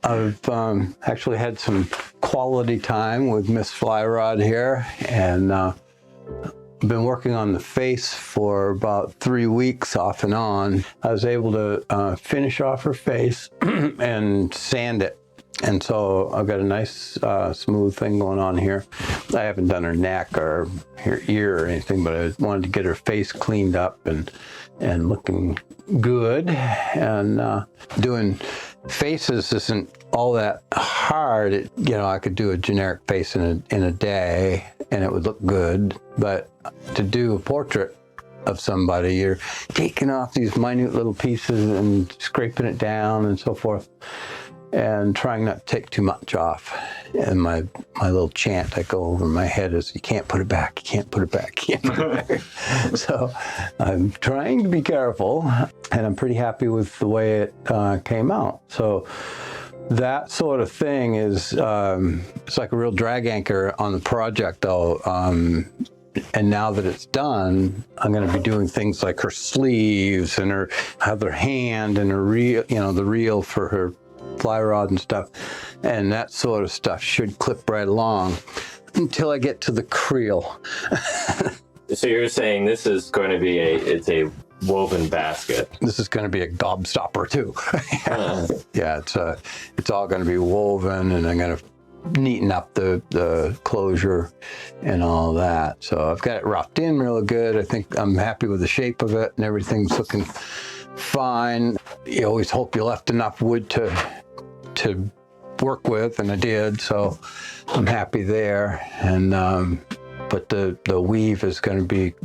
I've actually had some quality time with Miss Flyrod here, and been working on the face for about 3 weeks off and on. I was able to finish off her face and sand it. And so I've got a nice smooth thing going on here. I haven't done her neck or her ear or anything, but I wanted to get her face cleaned up and looking good. And doing faces isn't all that hard. I could do a generic face in a day and it would look good. But to do a portrait of somebody, you're taking off these minute little pieces and scraping it down and so forth, and trying not to take too much off. And my little chant I go over my head is, you can't put it back, you can't put it back, you can't put it back. So I'm trying to be careful, and I'm pretty happy with the way it came out. So that sort of thing is, it's like a real drag anchor on the project though. And now that it's done, I'm going to be doing things like her sleeves and her other hand and her reel, the reel for her fly rod and stuff, and that sort of stuff should clip right along until I get to the creel. So you're saying this is going to be it's a woven basket. This is going to be a gobstopper too. Yeah, it's all going to be woven, and I'm going to neaten up the closure and all that. So I've got it roughed in real good. I think I'm happy with the shape of it, and everything's looking fine. You always hope you left enough wood to work with, and I did, so I'm happy there. And but the weave is going to be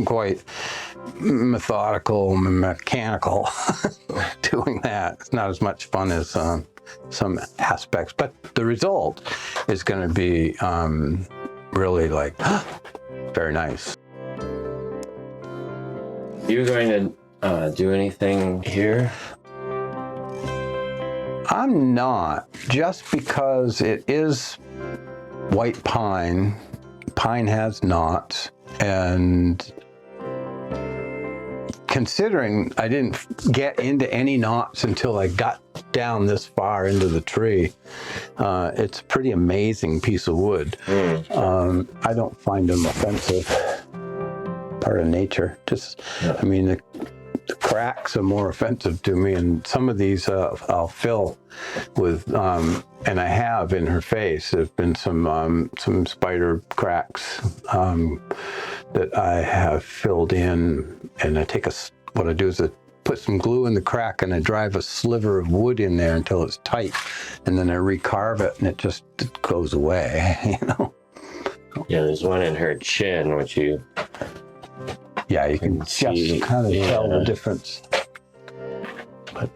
quite methodical and mechanical doing that. It's not as much fun as some aspects, but the result is going to be really like very nice. You're going to do anything here? I'm not, just because it is white pine. Pine has knots, and considering I didn't get into any knots until I got down this far into the tree, it's a pretty amazing piece of wood. I don't find them offensive. Part of nature. I mean, the cracks are more offensive to me, and some of these I'll fill with, and I have in her face. There's been some spider cracks that I have filled in, and what I do is I put some glue in the crack and I drive a sliver of wood in there until it's tight, and then I recarve it, and it goes away. Yeah, there's one in her chin, which you. Yeah, you can just kind of tell the difference. But,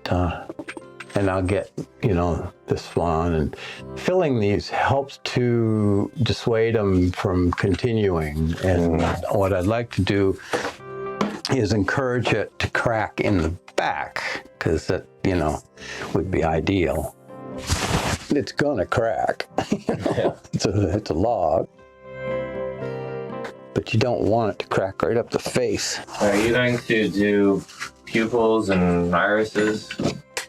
and I'll get, this one, and filling these helps to dissuade them from continuing. And what I'd like to do is encourage it to crack in the back, because that, would be ideal. It's gonna crack, Yeah. It's a log. But you don't want it to crack right up the face. Are you going to do pupils and irises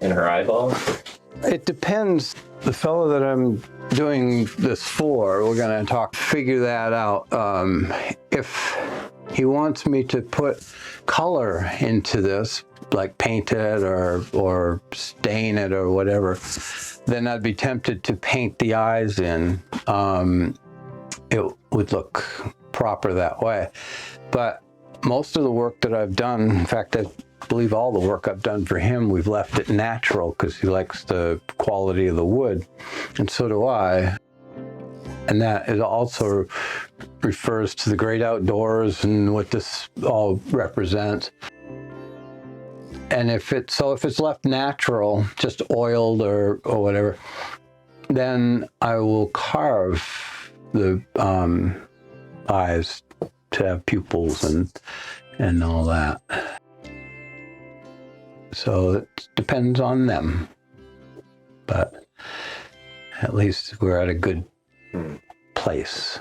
in her eyeballs? It depends. The fellow that I'm doing this for, we're going to figure that out. If he wants me to put color into this, like paint it or stain it or whatever, then I'd be tempted to paint the eyes in. It would look proper that way. But most of the work that I've done, in fact, I believe all the work I've done for him, we've left it natural because he likes the quality of the wood, and so do I. And that it also refers to the great outdoors and what this all represents. And if it's left natural, just oiled or whatever, then I will carve the eyes to have pupils and all that. So it depends on them, but at least we're at a good place.